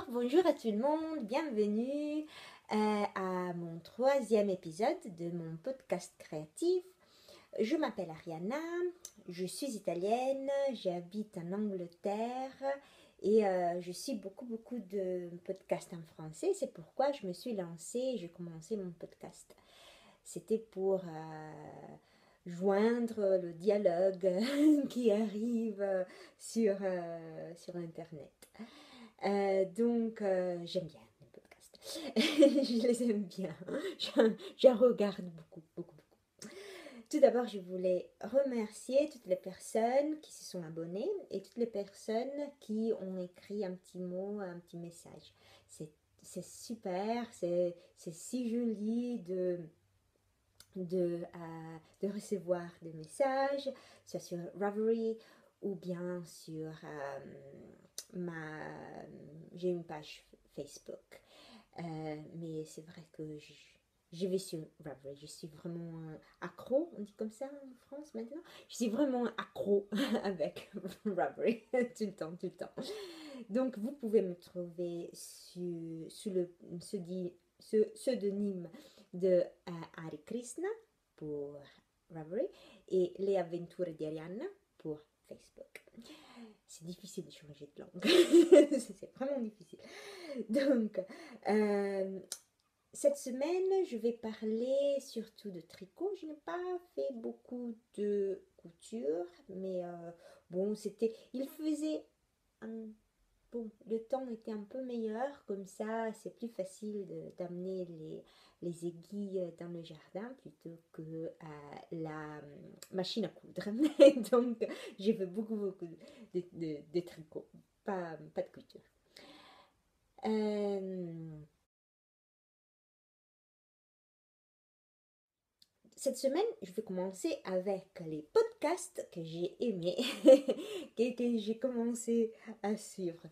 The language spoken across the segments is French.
Bonjour à tout le monde, bienvenue à mon 3e épisode de mon podcast créatif. Je m'appelle Ariana, je suis italienne, j'habite en Angleterre et je suis beaucoup de podcasts en français. C'est pourquoi je me suis lancée, j'ai commencé mon podcast. C'était pour joindre le dialogue qui arrive sur Internet. J'aime bien les podcasts. Je les aime bien. J'en regarde beaucoup. Tout d'abord, je voulais remercier toutes les personnes qui se sont abonnées et toutes les personnes qui ont écrit un petit mot, un petit message. C'est super, c'est si joli de recevoir des messages, soit sur Ravelry ou bien sur j'ai une page Facebook. Mais c'est vrai que je vais sur Ravelry. Je suis vraiment accro, on dit comme ça en France maintenant. Je suis vraiment accro avec Ravelry tout le temps. Donc vous pouvez me trouver sous le pseudonyme de Hari Krishna pour Ravelry et Le Avventure di Arianna pour Facebook. C'est difficile de changer de langue. C'est vraiment difficile. Donc, cette semaine, je vais parler surtout de tricot. Je n'ai pas fait beaucoup de couture, mais bon, il faisait bon, le temps était un peu meilleur, comme ça, c'est plus facile d'amener les aiguilles dans le jardin plutôt que la machine à coudre. Donc, j'ai fait beaucoup de tricot, pas de couture. Cette semaine, je vais commencer avec les podcasts que j'ai aimés, que j'ai commencé à suivre.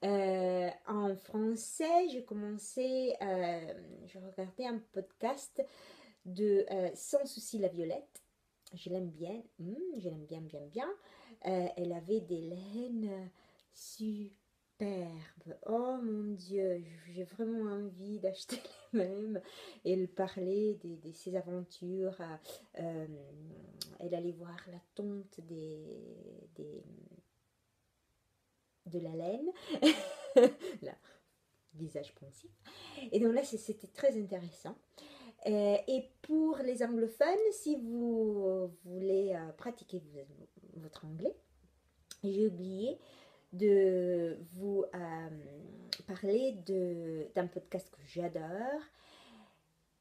En français, j'ai commencé, je regardais un podcast de Sans souci la Violette. Je l'aime bien, je l'aime bien. Elle avait des laines superbes. Oh mon Dieu, j'ai vraiment envie d'acheter les mêmes. Elle parlait de ses aventures. Elle allait voir la tonte de la laine. Là, visage pensif. Et donc là, c'était très intéressant. Et pour les anglophones, si vous voulez pratiquer votre anglais, j'ai oublié de vous parler d'un podcast que j'adore.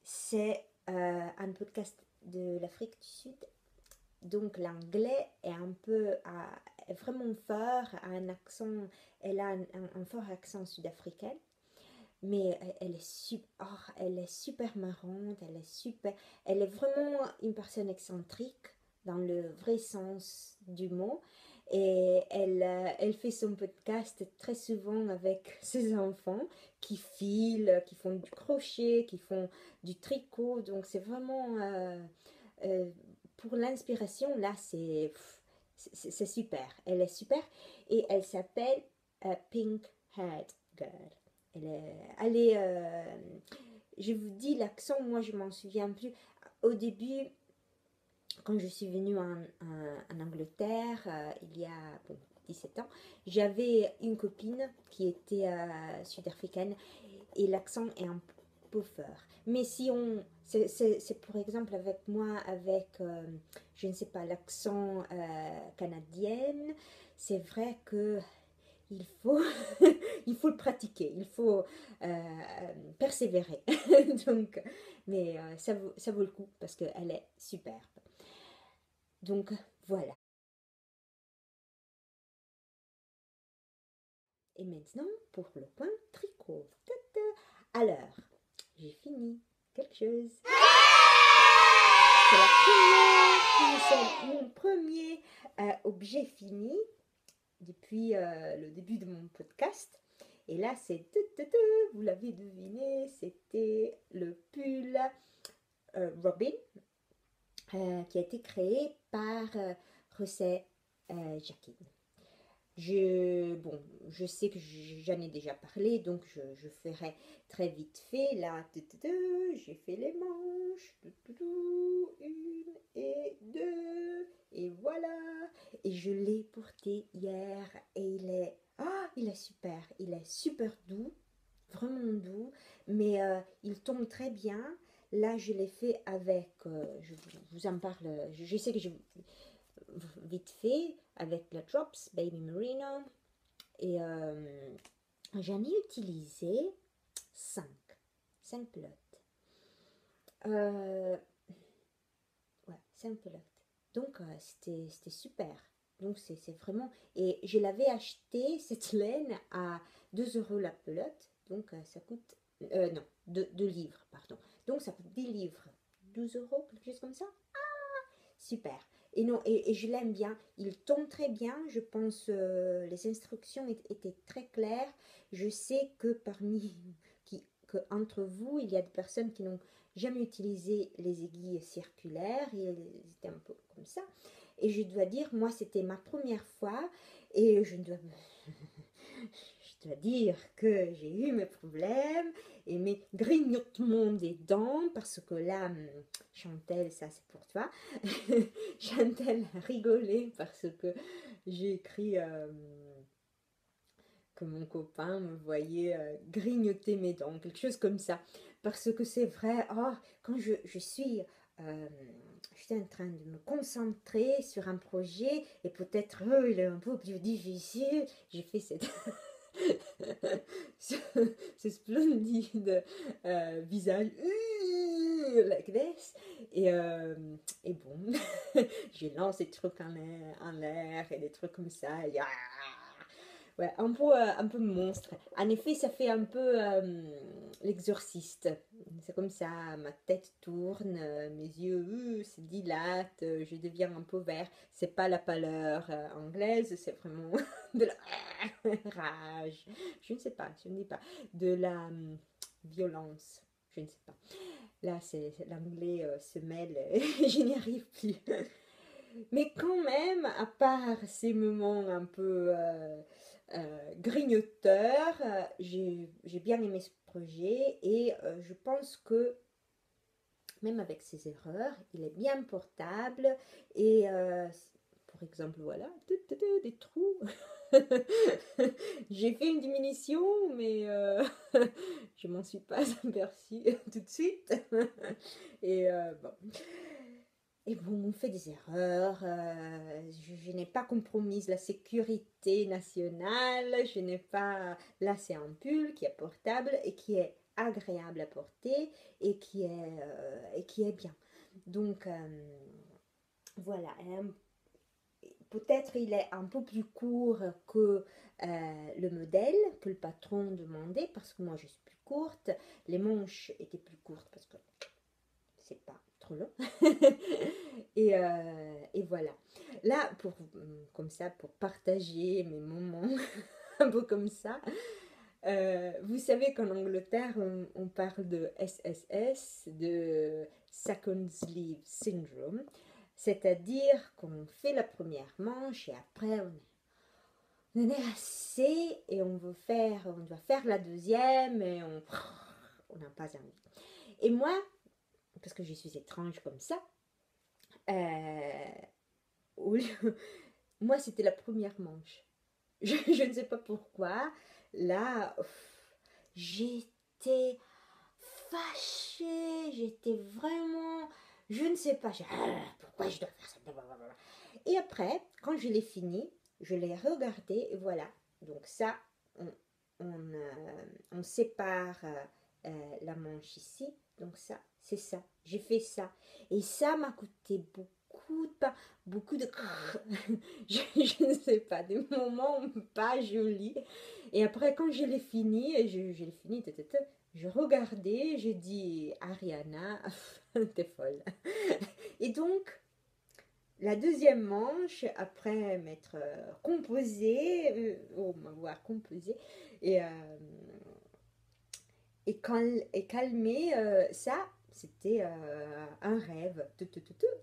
C'est un podcast de l'Afrique du Sud. Donc l'anglais est vraiment fort, elle a un fort accent sud-africain. Mais elle est super marrante, elle est vraiment une personne excentrique dans le vrai sens du mot. Et elle fait son podcast très souvent avec ses enfants qui filent, qui font du crochet, qui font du tricot. Donc c'est vraiment, pour l'inspiration, là c'est super. Elle est super et elle s'appelle Pink Haired Girl. Je vous dis l'accent, moi je m'en souviens plus. Au début, quand je suis venue en Angleterre, il y a 17 ans, j'avais une copine qui était sud-africaine et l'accent est un peu fort. Mais si c'est pour exemple avec moi, avec, je ne sais pas, l'accent canadien, c'est vrai que il faut, il faut le pratiquer, il faut persévérer. Donc, mais ça vaut le coup parce qu'elle est superbe. Donc, voilà. Et maintenant, pour le point tricot. Alors, j'ai fini quelque chose. C'est mon premier objet fini depuis le début de mon podcast. Et là, vous l'avez deviné, c'était le pull Robin qui a été créé par Russet Jacquin. Bon, je sais que j'en ai déjà parlé, donc je ferai très vite fait. Là, j'ai fait les manches. Une et deux. Et voilà. Et je l'ai porté hier. Et il est super. Il est super doux. Vraiment doux. Mais il tombe très bien. Là, je l'ai fait avec, je vous en parle, je sais que je, vite fait, avec la Drops Baby Merino. Et j'en ai utilisé 5 pelotes. Ouais, 5 pelotes. Donc, c'était super. Donc, c'est vraiment... Et je l'avais acheté, cette laine, à 2 € la pelote. Donc, ça coûte... non, 2 livres, pardon. Donc, ça coûte 10 livres. 12 €, quelque chose comme ça. Super. Et non, et je l'aime bien. Il tombe très bien. Je pense les instructions étaient très claires. Je sais que entre vous, il y a des personnes qui n'ont jamais utilisé les aiguilles circulaires. Ils étaient un peu comme ça. Et je dois dire, moi, c'était ma première fois. Et je dois dire que j'ai eu mes problèmes et mes grignotements des dents parce que là, Chantal, ça c'est pour toi. Chantal a rigolé parce que j'ai écrit que mon copain me voyait grignoter mes dents, quelque chose comme ça. Parce que c'est vrai, oh, quand je suis... j'étais en train de me concentrer sur un projet et peut-être il est un peu plus difficile. J'ai fait ce, ce splendide visage like this. Et bon, j'ai lancé des trucs en l'air et des trucs comme ça. Et, ouais, un peu monstre. En effet, ça fait un peu l'exorciste. C'est comme ça, ma tête tourne, mes yeux se dilatent, je deviens un peu vert. C'est pas la pâleur anglaise, c'est vraiment de la rage. Je ne sais pas, je ne dis pas. De la violence, je ne sais pas. Là, c'est l'anglais se mêle, je n'y arrive plus. Mais quand même, à part ces moments un peu grignoteurs, j'ai bien aimé ce projet et je pense que même avec ses erreurs, il est bien portable et par exemple, voilà, des trous. J'ai fait une diminution, mais je m'en suis pas aperçue tout de suite. Et bon. Et bon, on fait des erreurs. Je n'ai pas compromis la sécurité nationale. Je n'ai pas. Là, c'est un pull qui est portable et qui est agréable à porter et qui est bien. Donc, voilà. Peut-être il est un peu plus court que le modèle que le patron demandait parce que moi je suis plus courte. Les manches étaient plus courtes parce que c'est pas trop long. Et voilà. Là, comme ça, pour partager mes moments un peu comme ça, vous savez qu'en Angleterre, on parle de SSS, de Second Sleeve Syndrome, c'est-à-dire qu'on fait la première manche et après on en est assez et on doit faire la deuxième et on n'a pas envie. Et moi, parce que je suis étrange comme ça, moi c'était la première manche. Je ne sais pas pourquoi. Là, j'étais fâchée, j'étais vraiment, je ne sais pas, pourquoi je dois faire ça. Et après, quand je l'ai fini, je l'ai regardé et voilà. Donc ça, on sépare la manche ici. Donc ça, c'est ça. J'ai fait ça. Et ça m'a coûté beaucoup de pain, beaucoup de... je ne sais pas, des moments pas jolis. Et après, quand je l'ai fini, je regardais, je dis, Ariana, t'es folle. Et donc, la deuxième manche, après m'être composée, m'avoir composé, et, et calmé, ça, c'était un rêve.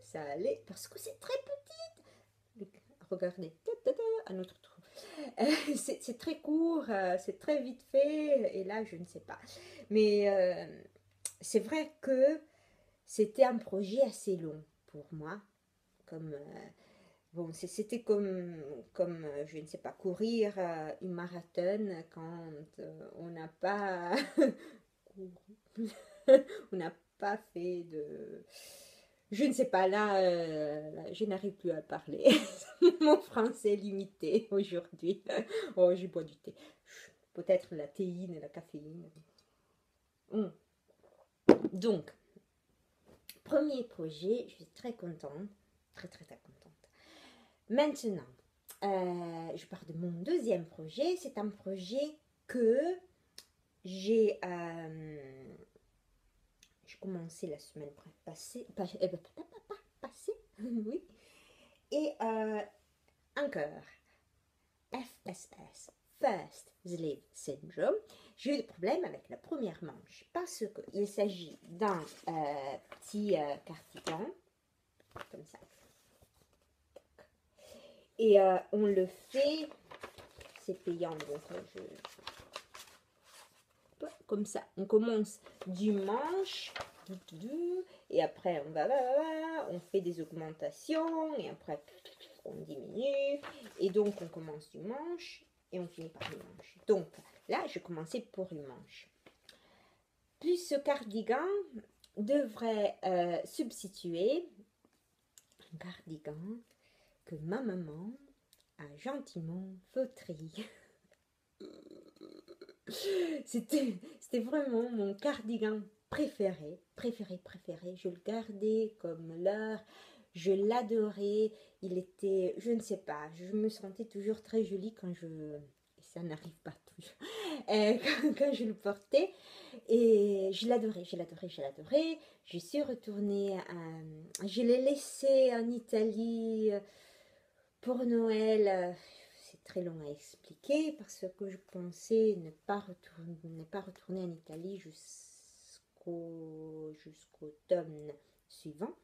Ça allait, parce que c'est très petit. Regardez, un autre trou. C'est très court, c'est très vite fait, et là, je ne sais pas. Mais c'est vrai que c'était un projet assez long pour moi. Comme, bon, c'était comme, je ne sais pas, courir une marathon quand on n'a pas on n'a pas fait de... Je ne sais pas, là, je n'arrive plus à parler. Mon français est limité aujourd'hui. Oh, je bois du thé. Peut-être la théine et la caféine. Mm. Donc, premier projet, je suis très contente. Très, très, très contente. Maintenant, je parle de mon deuxième projet. C'est un projet que j'ai commencé la semaine passée. Passée, oui. Et encore, FSS, First Sleeve Syndrome. J'ai eu des problèmes avec la première manche parce qu'il s'agit d'un petit cardigan, comme ça. Et on le fait, c'est payant, donc comme ça. On commence du manche, et après on fait des augmentations, et après on diminue, et donc on commence du manche, et on finit par une manche. Donc là, je commençais pour une manche. Puis ce cardigan devrait substituer un cardigan que ma maman a gentiment feutré. C'était vraiment mon cardigan préféré. Je le gardais comme l'heure. Je l'adorais. Il était, je ne sais pas, je me sentais toujours très jolie quand ça n'arrive pas toujours, quand je le portais. Et je l'adorais. Je suis retournée, je l'ai laissé en Italie pour Noël. C'est très long à expliquer parce que je pensais ne pas retourner en Italie jusqu'au tome suivant.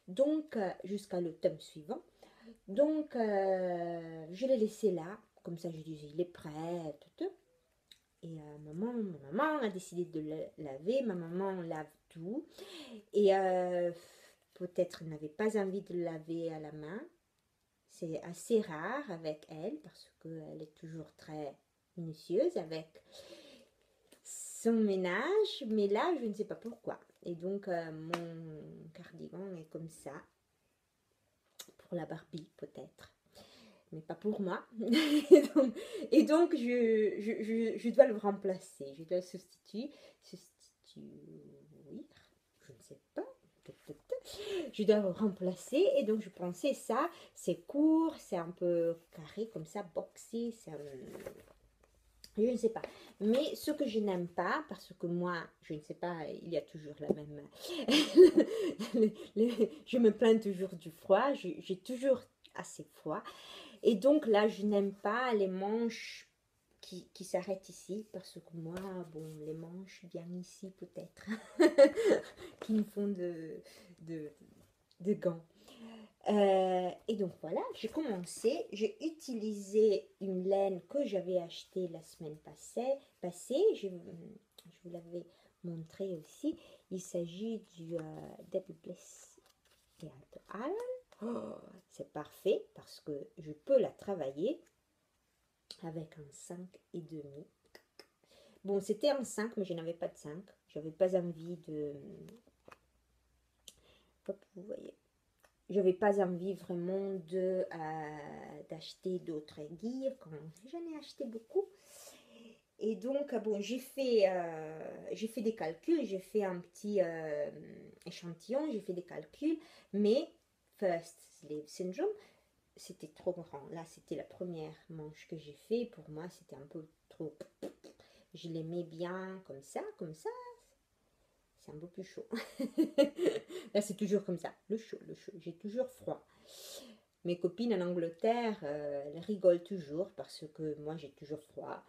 Donc, jusqu'à le tome suivant. Donc, je l'ai laissé là. Comme ça, je disais, il est prêt. Et ma maman a décidé de le laver. Ma maman lave tout. Et peut-être n'avait pas envie de le laver à la main. C'est assez rare avec elle parce qu'elle est toujours très minutieuse avec son ménage. Mais là, je ne sais pas pourquoi. Et donc, mon cardigan est comme ça. Pour la Barbie, peut-être. Mais pas pour moi. et donc je dois le remplacer. Je dois le substituer. Oui, je ne sais pas. Je dois le remplacer. Et donc je pensais ça, c'est court, c'est un peu carré comme ça, boxy. Je ne sais pas. Mais ce que je n'aime pas, parce que moi, je ne sais pas, il y a toujours la même... je me plains toujours du froid. J'ai toujours assez froid. Et donc là, je n'aime pas les manches qui s'arrêtent ici. Parce que moi, bon, les manches bien ici peut-être. qui me font de gants. Et donc voilà, j'ai commencé. J'ai utilisé une laine que j'avais achetée la semaine passée. Je vous l'avais montré aussi. Il s'agit du Debbie Bliss Theatre Island. Oh, c'est parfait parce que je peux la travailler avec un 5,5. Bon, c'était un 5, mais je n'avais pas de 5. J'avais pas envie de... Hop, vous voyez. J'avais pas envie vraiment d'acheter d'autres aiguilles. J'en ai acheté beaucoup. Et donc, bon, j'ai fait des calculs. J'ai fait un petit échantillon. J'ai fait des calculs. Mais First Sleeve Syndrome, c'était trop grand. Là, c'était la première manche que j'ai fait. Pour moi, c'était un peu trop... Je les mets bien comme ça. C'est un peu plus chaud. Là, c'est toujours comme ça. Le chaud. J'ai toujours froid. mes copines en Angleterre, elles rigolent toujours parce que moi j'ai toujours froid.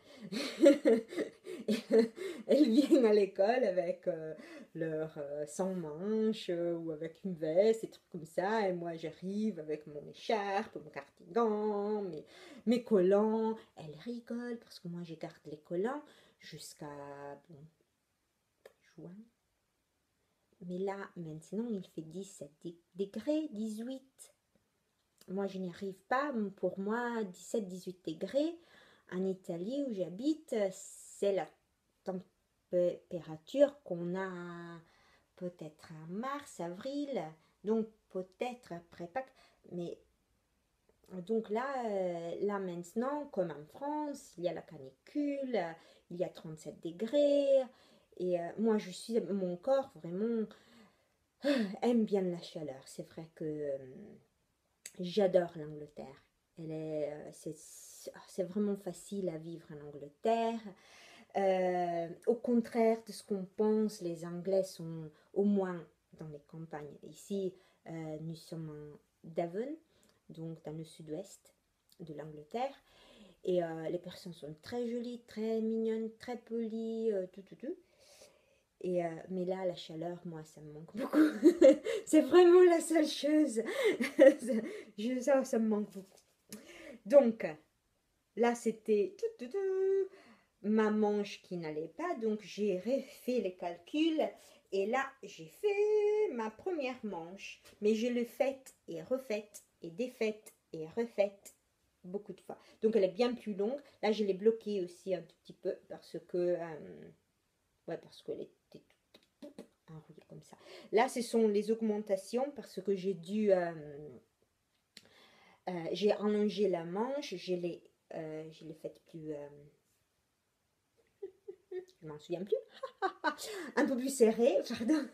Elles viennent à l'école avec leur sans manches ou avec une veste, des trucs comme ça. Et moi j'arrive avec mon écharpe, mon cardigan, mes collants. Elles rigolent parce que moi je garde les collants jusqu'à bon, juin. Mais là, maintenant, il fait 17 degrés, 18. Moi, je n'y arrive pas. Pour moi, 17-18 degrés, en Italie où j'habite, c'est la température qu'on a peut-être en mars, avril, donc peut-être après Pâques. Mais donc là maintenant, comme en France, il y a la canicule, il y a 37 degrés. Et moi, mon corps vraiment aime bien la chaleur. C'est vrai que j'adore l'Angleterre. C'est vraiment facile à vivre en Angleterre. Au contraire de ce qu'on pense, les Anglais sont au moins dans les campagnes. Ici, nous sommes en Devon, donc dans le sud-ouest de l'Angleterre. Et les personnes sont très jolies, très mignonnes, très polies, tout. Mais là, la chaleur, moi, ça me manque beaucoup. C'est vraiment la seule chose. Ça me manque beaucoup. Donc, là, c'était ma manche qui n'allait pas. Donc, j'ai refait les calculs. Et là, j'ai fait ma première manche. Mais je l'ai faite et refaite et défaite et refaite beaucoup de fois. Donc, elle est bien plus longue. Là, je l'ai bloquée aussi un tout petit peu parce que... parce qu'elle était enroulée comme ça. Là, ce sont les augmentations parce que j'ai dû... j'ai allongé la manche, je l'ai faite plus... je m'en souviens plus. Un peu plus serrée, pardon.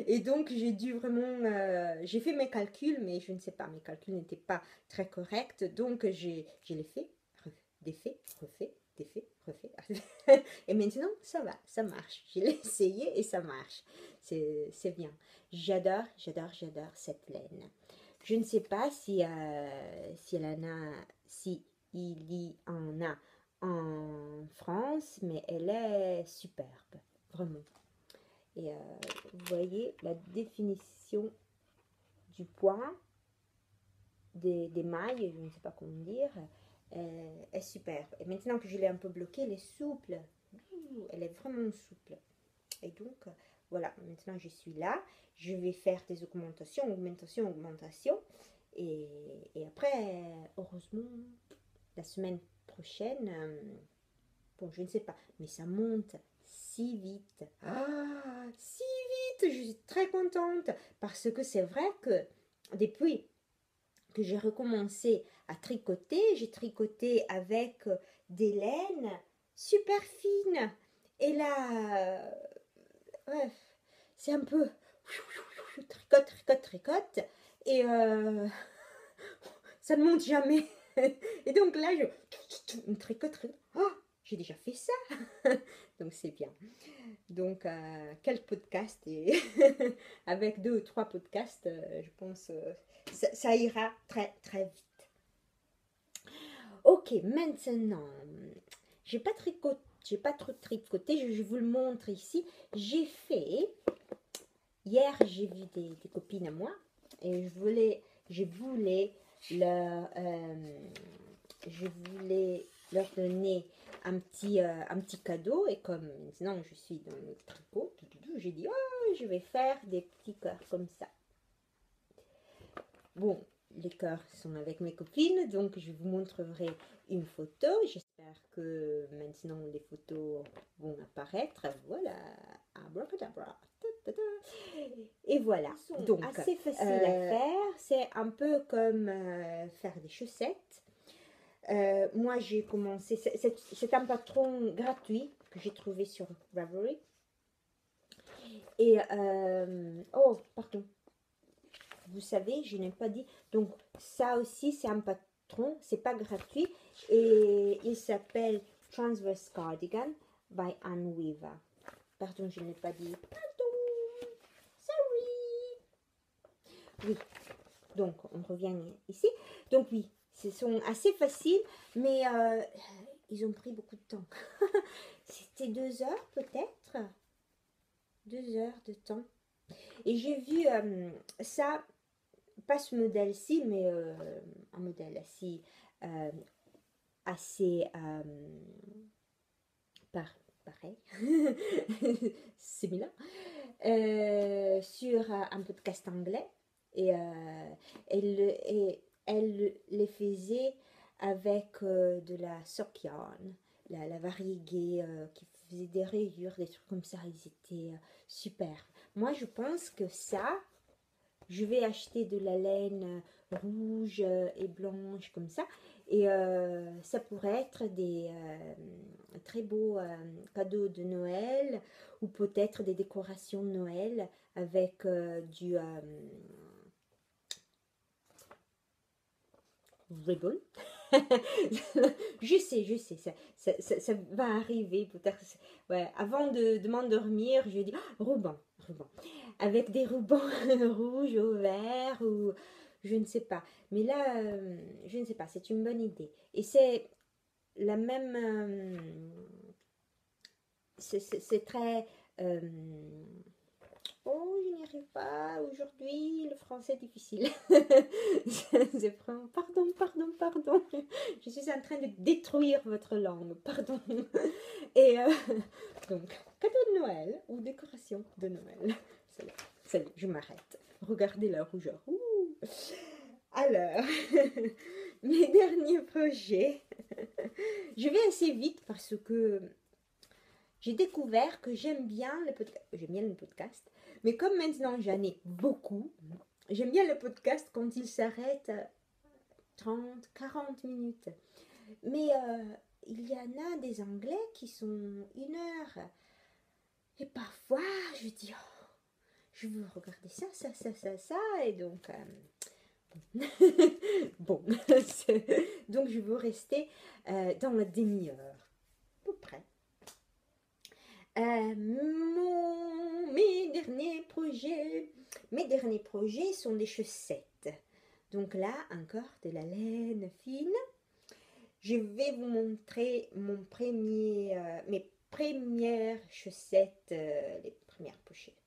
Et donc, j'ai dû vraiment... j'ai fait mes calculs, mais je ne sais pas, mes calculs n'étaient pas très corrects. Donc, je l'ai fait, défait, refait, défait, refait. Et maintenant, ça va, ça marche. Je l'ai essayé et ça marche. C'est bien. J'adore cette laine. Je ne sais pas si il y en a en France, mais elle est superbe, vraiment. Et vous voyez la définition du point des mailles, je ne sais pas comment dire, est superbe. Et maintenant que je l'ai un peu bloquée, elle est souple. Elle est vraiment souple. Et donc, voilà, maintenant je suis là. Je vais faire des augmentations. Et après, heureusement, la semaine prochaine, bon, je ne sais pas, mais ça monte si vite. Ah, si vite, je suis très contente. Parce que c'est vrai que depuis que j'ai recommencé à tricoter, j'ai tricoté avec des laines super fines. Et là, ouais, c'est un peu tricote. Et ça ne monte jamais. Et donc là, je tricote. Oh, j'ai déjà fait ça. Donc c'est bien. Donc, quel podcast et avec 2 ou 3 podcasts, je pense ça ira très très vite. Ok, maintenant, j'ai pas trop tricoté, je vous le montre ici. J'ai fait, hier j'ai vu des copines à moi et je voulais leur donner un petit cadeau. Et comme maintenant je suis dans le tricot, j'ai dit, oh, je vais faire des petits cœurs comme ça. Bon, les cœurs sont avec mes copines, donc je vous montrerai une photo. J'espère que maintenant les photos vont apparaître. Voilà, abracadabra. Et voilà, donc assez facile à faire. C'est un peu comme faire des chaussettes. Moi j'ai commencé, c'est un patron gratuit que j'ai trouvé sur Ravelry. Et oh pardon, vous savez, je n'ai pas dit, donc ça aussi c'est un patron, c'est pas gratuit, et il s'appelle Transverse Cardigan by Anne Weaver. Pardon, je n'ai pas dit, pardon, sorry. Oui, Donc, on revient ici. Donc, oui, ce sont assez faciles, mais ils ont pris beaucoup de temps. C'était 2 heures peut-être. 2 heures de temps. Et j'ai vu ça, pas ce modèle-ci, mais un modèle assez pareil, similaire, sur un podcast anglais. Et elle les faisait avec de la sock yarn, la variéguée qui faisait des rayures, des trucs comme ça. Ils étaient super. Moi, je pense que ça, je vais acheter de la laine rouge et blanche comme ça. Et ça pourrait être des très beaux cadeaux de Noël ou peut-être des décorations de Noël avec du ribbon. je sais, ça va arriver peut-être. Ouais, avant de m'endormir, je dis ruban, avec des rubans rouges au vert ou je ne sais pas. Mais là, je ne sais pas, c'est une bonne idée. Et c'est la même, c'est très oh, je n'y arrive pas aujourd'hui, le français est difficile. Pardon. Je suis en train de détruire votre langue, pardon. Et donc, cadeau de Noël ou décoration de Noël. Salut, je m'arrête. Regardez la rougeur. Ouh. Alors, mes derniers projets. Je vais assez vite parce que j'ai découvert que j'aime bien le podcast. J'aime bien le podcast. Mais comme maintenant j'en ai beaucoup, j'aime bien le podcast quand il s'arrête 30, 40 minutes. Mais il y en a des anglais qui sont 1 heure. Et parfois, je dis, oh, je veux regarder ça. Et donc, bon. Donc, je veux rester dans la demi-heure. À peu près. Mes derniers projets sont des chaussettes. Donc là, encore de la laine fine. Je vais vous montrer mes premières chaussettes, les premières pochettes.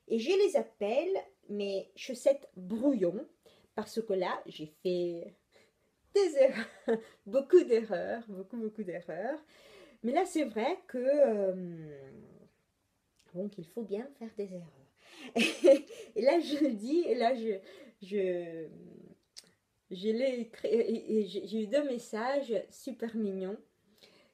Et je les appelle mes chaussettes brouillon parce que là, j'ai fait des erreurs, beaucoup d'erreurs. Mais là, c'est vrai que bon, qu'il faut bien faire des erreurs. Et là, je le dis, et là, je l'ai écrit, et j'ai eu 2 messages super mignons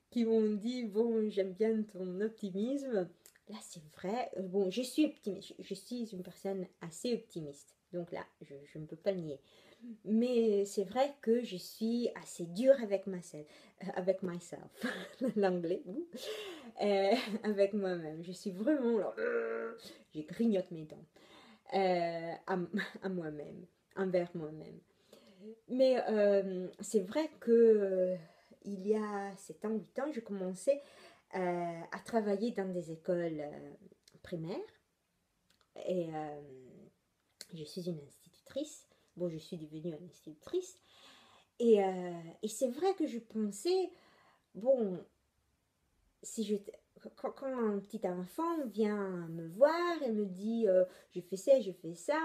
qui m'ont dit, bon, j'aime bien ton optimisme. Là, c'est vrai. Bon, je suis optimiste. Je suis une personne assez optimiste. Donc là, je ne peux pas le nier. Mais c'est vrai que je suis assez dure avec myself, l'anglais, avec moi-même. Je suis vraiment là, je grignote mes dents à moi-même, envers moi-même. Mais c'est vrai que il y a 7 ans, 8 ans, je commençais à travailler dans des écoles primaires et je suis une institutrice. Bon, je suis devenue une institutrice. Et c'est vrai que je pensais, bon, si je, quand un petit enfant vient me voir et me dit je fais ça,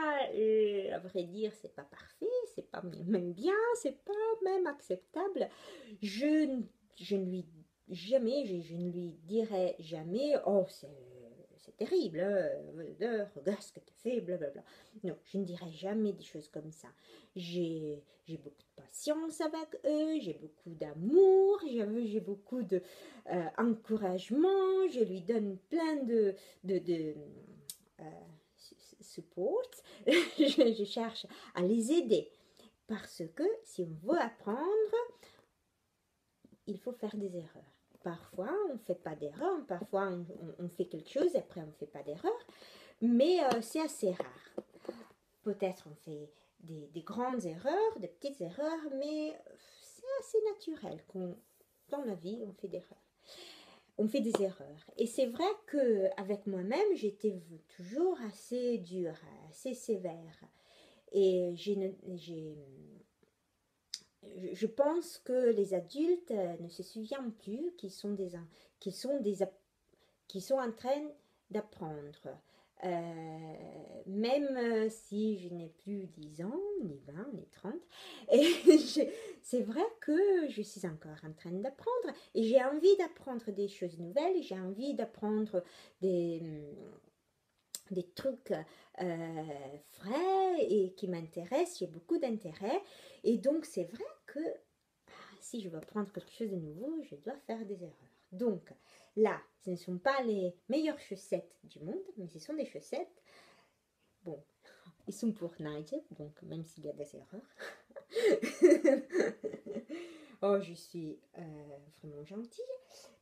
à vrai dire, c'est pas parfait, c'est pas même bien, c'est pas même acceptable, je ne lui je ne lui dirai jamais oh c'est terrible, regarde ce que tu fais, blablabla. Non, je ne dirai jamais des choses comme ça. J'ai beaucoup de patience avec eux, j'ai beaucoup d'amour, j'ai beaucoup de encouragement, je lui donne plein de support. Je cherche à les aider parce que si on veut apprendre, il faut faire des erreurs. Parfois, on ne fait pas d'erreur, parfois on fait quelque chose, après on ne fait pas d'erreur, mais c'est assez rare. Peut-être on fait des grandes erreurs, des petites erreurs, mais c'est assez naturel qu'on dans la vie, on fait des erreurs. Et c'est vrai qu'avec moi-même, j'étais toujours assez dure, assez sévère. Et je pense que les adultes ne se souviennent plus qu'ils sont, qu'ils sont en train d'apprendre. Même si je n'ai plus 10 ans, ni 20, ni 30, et c'est vrai que je suis encore en train d'apprendre et j'ai envie d'apprendre des choses nouvelles, j'ai envie d'apprendre des trucs frais et qui m'intéressent, j'ai beaucoup d'intérêt et donc c'est vrai que si je veux apprendre quelque chose de nouveau, je dois faire des erreurs. Donc là, ce ne sont pas les meilleures chaussettes du monde, mais ce sont des chaussettes, bon, ils sont pour Nigel, donc même s'il y a des erreurs. Oh, je suis vraiment gentille.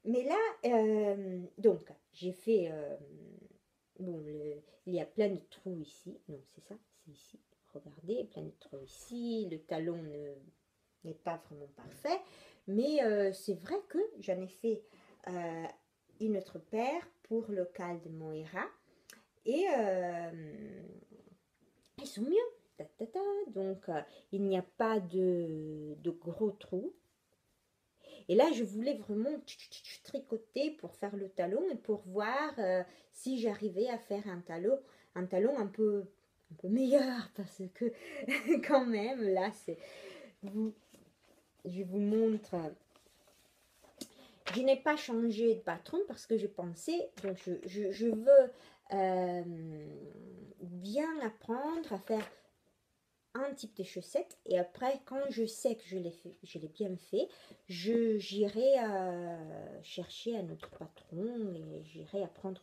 Mais là, donc, j'ai fait... bon, il y a plein de trous ici. Non, c'est ça, c'est ici. Regardez, plein de trous ici. Le talon n'est pas vraiment parfait. Mais c'est vrai que j'en ai fait une autre paire pour le cal de Moira. Et ils sont mieux. Ta, ta, ta. Donc, il n'y a pas de gros trous. Et là, je voulais vraiment tricoter pour faire le talon et pour voir si j'arrivais à faire un talon un peu meilleur. Parce que quand même, là, je vous montre. Je n'ai pas changé de patron parce que je pensais, donc je veux bien apprendre à faire un type de chaussettes et après quand je sais que je l'ai bien fait, j'irai chercher un autre patron et j'irai apprendre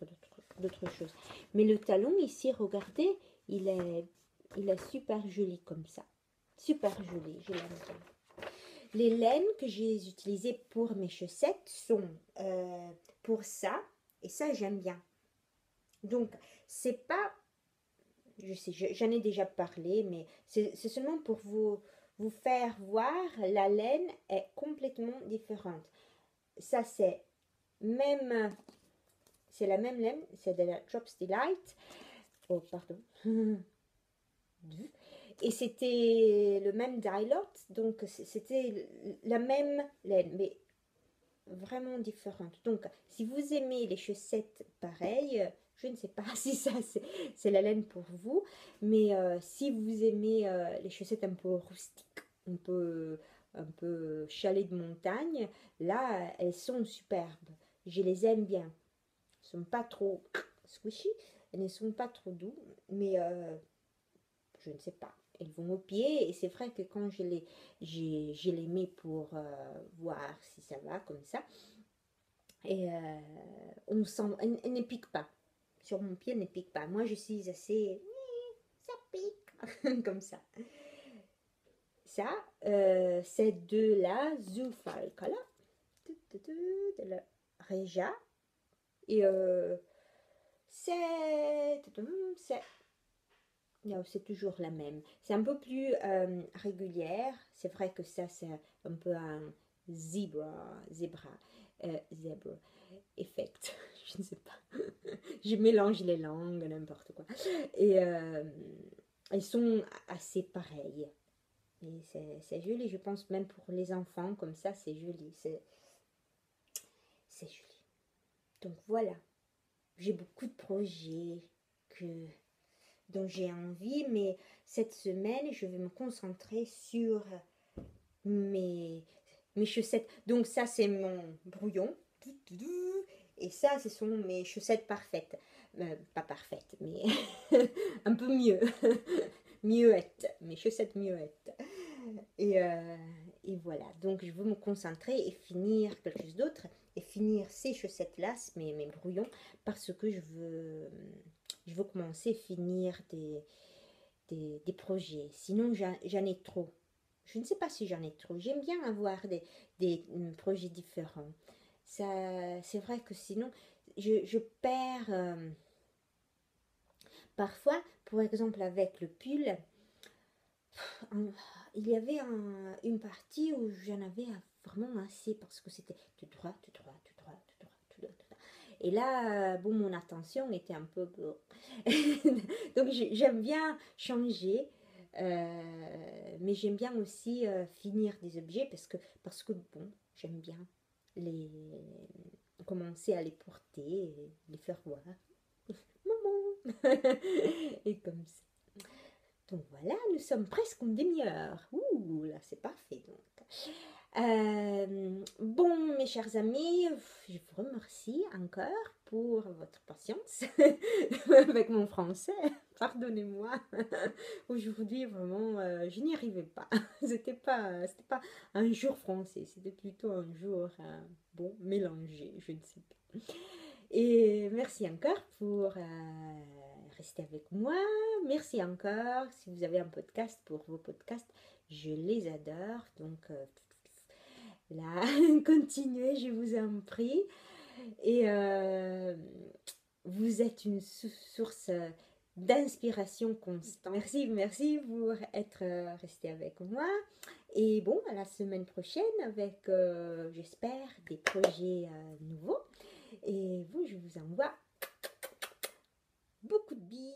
d'autres choses. Mais le talon ici, regardez, il est super joli comme ça, super joli, je l'aime bien. Les laines que j'ai utilisées pour mes chaussettes sont pour ça et ça j'aime bien. Donc c'est pas, je sais, j'en ai déjà parlé, mais c'est seulement pour vous faire voir, la laine est complètement différente. Ça, c'est la même laine, c'est de la Drops Delight. Oh, pardon. Et c'était le même dye-lot, donc c'était la même laine, mais vraiment différente. Donc, si vous aimez les chaussettes pareilles, je ne sais pas si ça c'est la laine pour vous, mais si vous aimez les chaussettes un peu rustiques, un peu chalet de montagne, là elles sont superbes. Je les aime bien. Elles ne sont pas trop squishy, elles ne sont pas trop doux, mais je ne sais pas. Elles vont au pied et c'est vrai que quand je les mets pour voir si ça va comme ça. Et on sent, elle ne pique pas. Sur mon pied, elle ne pique pas. Moi, je suis assez, ça pique, comme ça. Ça, c'est de la Zufal Color, de la Reja. Et c'est toujours la même. C'est un peu plus régulière. C'est vrai que ça, c'est un peu un zebra effect. Je ne sais pas. Je mélange les langues, n'importe quoi. Et elles sont assez pareilles. Et c'est joli, je pense même pour les enfants, comme ça, c'est joli. C'est joli. Donc voilà. J'ai beaucoup de projets dont j'ai envie, mais cette semaine, je vais me concentrer sur mes chaussettes. Donc ça, c'est mon brouillon. Et ça, ce sont mes chaussettes parfaites. Pas parfaites, mais un peu mieux. Mieuxettes. Mes chaussettes mieuxettes. Et voilà. Donc, je veux me concentrer et finir quelque chose d'autre. Et finir ces chaussettes-là, mes brouillons, parce que je veux commencer à finir des projets. Sinon, j'en ai trop. Je ne sais pas si j'en ai trop. J'aime bien avoir des projets différents. C'est vrai que sinon, je perds... parfois, par exemple, avec le pull, il y avait une partie où j'en avais vraiment assez parce que c'était tout droit, tout droit, tout droit, tout droit, tout droit, tout droit. Et là, bon, mon attention était un peu... Donc, j'aime bien changer Mais j'aime bien aussi finir des objets parce que bon, j'aime bien les commencer à les porter et les faire voir. Maman. Et comme ça. Donc voilà, nous sommes presque en demi-heure. Ouh, là c'est parfait donc. Bon, mes chers amis, je vous remercie encore pour votre patience avec mon français. Pardonnez-moi. Aujourd'hui, vraiment, je n'y arrivais pas. C'était pas un jour français, c'était plutôt un jour, bon, mélangé, je ne sais pas. Et merci encore pour rester avec moi. Merci encore. Si vous avez un podcast pour vos podcasts, je les adore. Donc, là, continuez, je vous en prie. Et vous êtes une source d'inspiration constante. Merci pour être resté avec moi. Et bon, à la semaine prochaine avec, j'espère, des projets nouveaux. Et vous, je vous envoie beaucoup de bises.